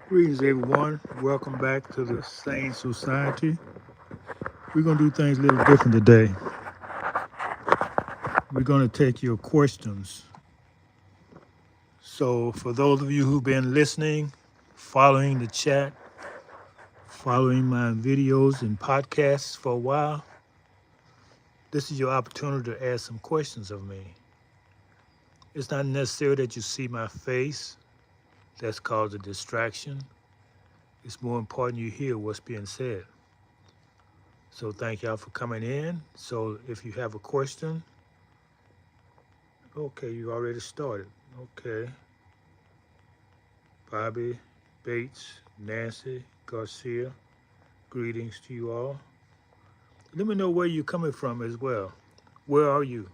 Greetings, everyone. Welcome back to the Sane Society. We're going to do things a little different today. We're going to take your questions. So, for those of you who've been listening, following the chat, following my videos and podcasts for a while, this is your opportunity to ask some questions of me. It's not necessary that you see my face, that's called a distraction. It's more important you hear what's being said. So, thank y'all for coming in. So, if you have a question, okay, you already started. Okay. Bobby, Bates, Nancy, Garcia, greetings to you all. Let me know where you're coming from as well. Where are you?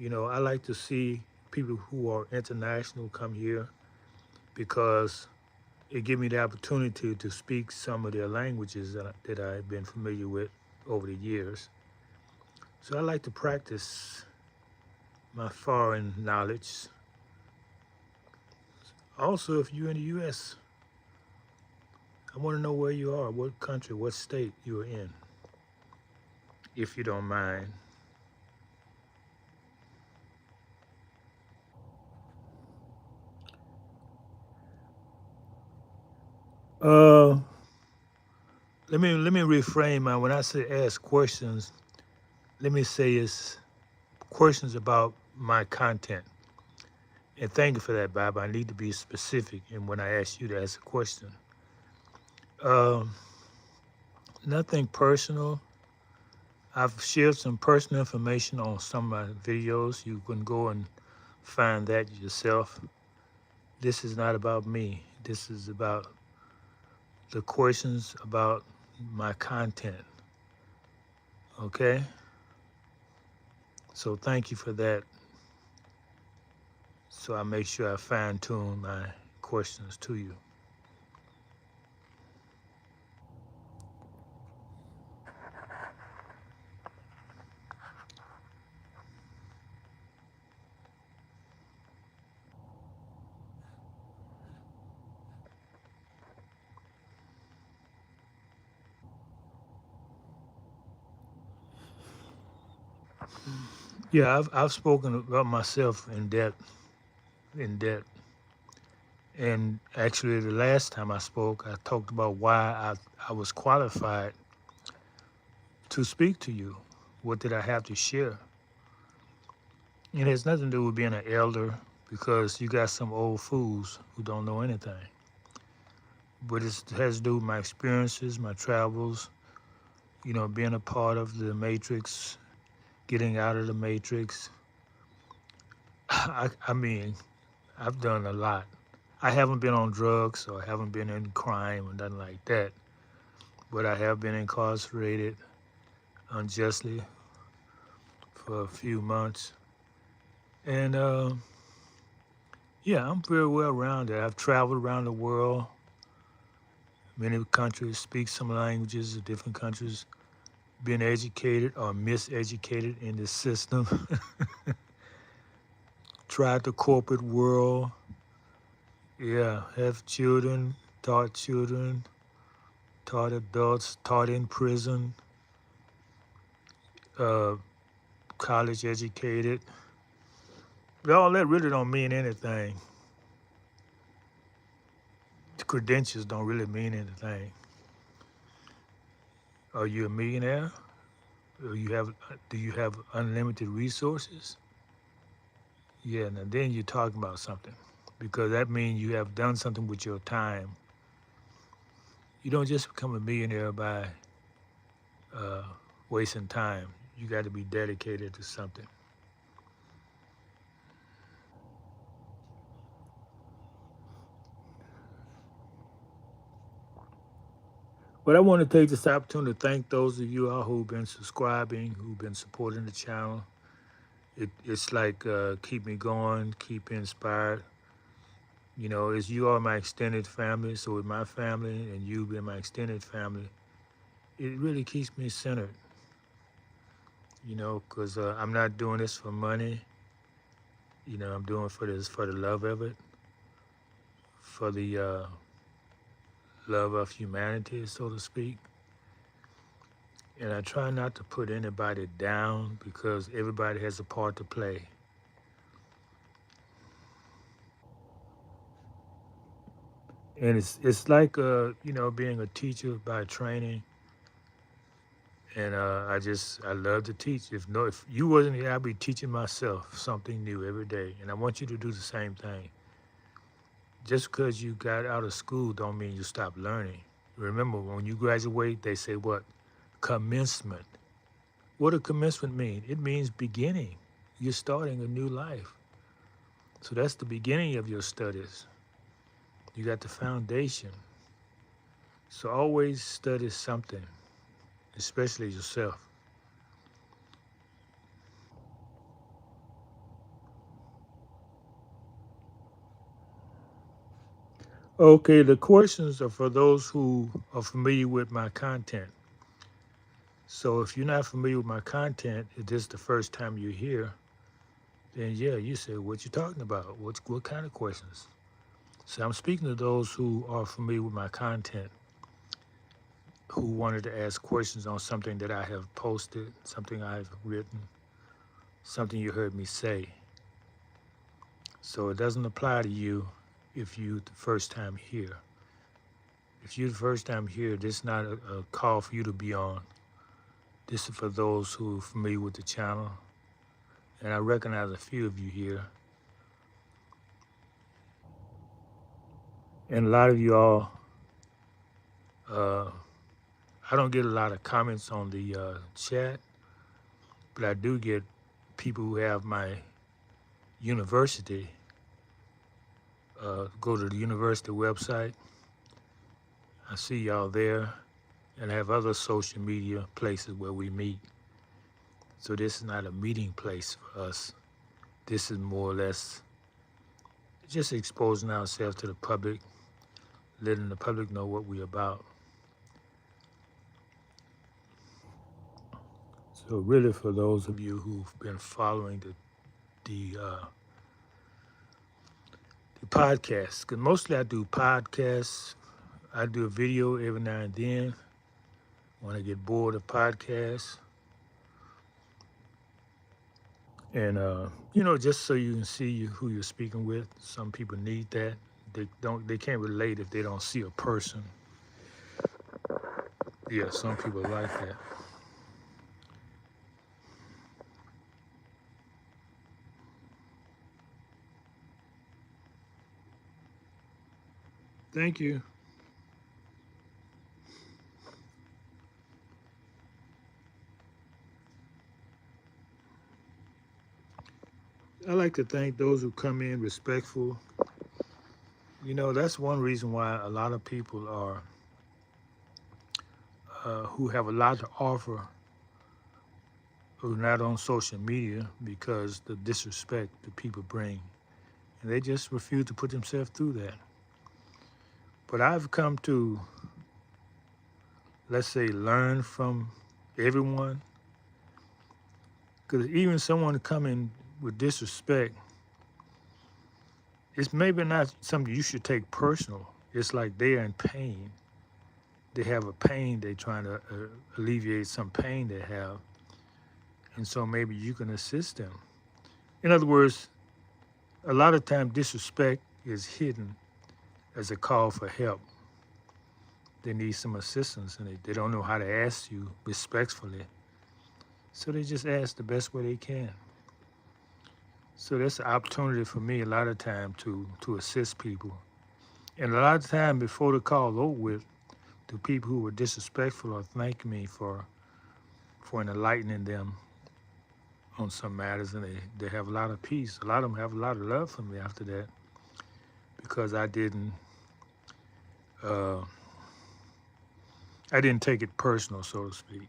I like to see people who are international come here because it gives me the opportunity to speak some of their languages that I've been familiar with over the years. So I like to practice my foreign knowledge. Also, if you're in the U.S., I want to know where you are, what country, what state you're in, if you don't mind. Uh, let me reframe my when I say ask questions. Let me say it's questions about my content. And thank you for that, Bob. I need to be specific in when I ask you to ask a question. Um, Nothing personal. I've shared some personal information on some of my videos. You can go and find that yourself. This is not about me. This is about the questions about my content. Okay? So thank you for that. So I make sure I fine tune my questions to you. Yeah, I've spoken about myself in depth. And actually, the last time I spoke, I talked about why I was qualified to speak to you. What did I have to share? And it has nothing to do with being an elder because you got some old fools who don't know anything. But it has to do with my experiences, my travels, being a part of the matrix, getting out of the matrix. I mean, I've done a lot. I haven't been on drugs or haven't been in crime or nothing like that, but I have been incarcerated unjustly for a few months. And yeah, I'm very well rounded. I've traveled around the world, many countries, speak some languages of different countries, been educated or miseducated in this system, tried the corporate world, yeah, have children, taught adults, taught in prison, uh, college educated. But all that really don't mean anything. The credentials don't really mean anything. Are you a millionaire? Do you have unlimited resources? Yeah, now then you're talking about something. Because that means you have done something with your time. You don't just become a millionaire by uh, wasting time. You got to be dedicated to something. But I want to take this opportunity to thank those of you all who've been subscribing, who've been supporting the channel. It's like keep me going, keep me inspired. As you are my extended family, so with my family and you being my extended family, it really keeps me centered. Because I'm not doing this for money. I'm doing for the love of it, for the love of humanity, so to speak. And I try not to put anybody down because everybody has a part to play. And it's like being a teacher by training. And I love to teach. If you wasn't here, I'd be teaching myself something new every day. And I want you to do the same thing. Just because you got out of school don't mean you stop learning. Remember, when you graduate, they say what? Commencement. What does commencement mean? It means beginning. You're starting a new life. So that's the beginning of your studies. You got the foundation. So always study something, especially yourself. Okay, the questions are for those who are familiar with my content. So if you're not familiar with my content, if this is the first time you're here, then yeah, you say, what you talking about? What kind of questions? So I'm speaking to those who are familiar with my content, who wanted to ask questions on something that I have posted, something I've written, something you heard me say. So it doesn't apply to you if you're the first time here. If you're the first time here, this is not a call for you to be on. This is for those who are familiar with the channel. And I recognize a few of you here. And a lot of you all, uh, I don't get a lot of comments on the chat, but I do get people who have my university. Go to the university website. I see y'all there, and I have other social media places where we meet. So this is not a meeting place for us. This is more or less just exposing ourselves to the public, letting the public know what we're about. So really, for those of you who've been following the podcast, because mostly I do podcasts. I do a video every now and then when I get bored of podcasts. And just so you can see who you're speaking with. Some people need that. They can't relate if they don't see a person. Yeah, some people like that. Thank you. I like to thank those who come in respectful. That's one reason why a lot of people are who have a lot to offer who are not on social media because the disrespect that people bring. And they just refuse to put themselves through that. But I've come to, let's say, learn from everyone. Because even someone coming with disrespect, it's maybe not something you should take personal. It's like they're in pain. They have a pain, they're trying to alleviate some pain they have. And so maybe you can assist them. In other words, a lot of times disrespect is hidden as a call for help. They need some assistance and they don't know how to ask you respectfully. So they just ask the best way they can. So that's an opportunity for me a lot of time to assist people. And a lot of time before the call over with, the people who were disrespectful or thank me for enlightening them on some matters, and they have a lot of peace. A lot of them have a lot of love for me after that because uh, I didn't take it personal, so to speak.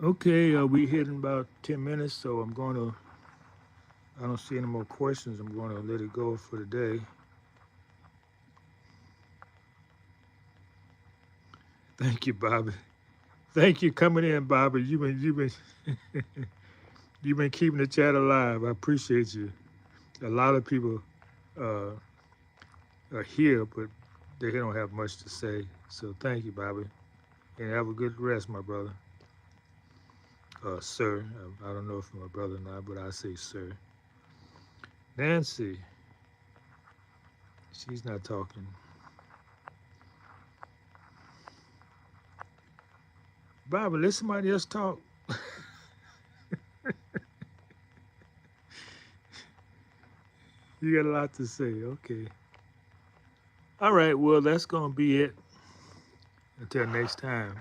Okay, we hit in about 10 minutes, so I don't see any more questions. I'm going to let it go for the day. Thank you, Bobby. Thank you coming in, Bobby. You've been You've been keeping the chat alive. I appreciate you. A lot of people uh, are here, but they don't have much to say. So thank you, Bobby. And have a good rest, my brother. Sir. I don't know if you're my brother or not, but I say sir. Nancy, she's not talking. Bobby, let somebody else talk. You got a lot to say. Okay. All right. Well, that's going to be it. Until next time.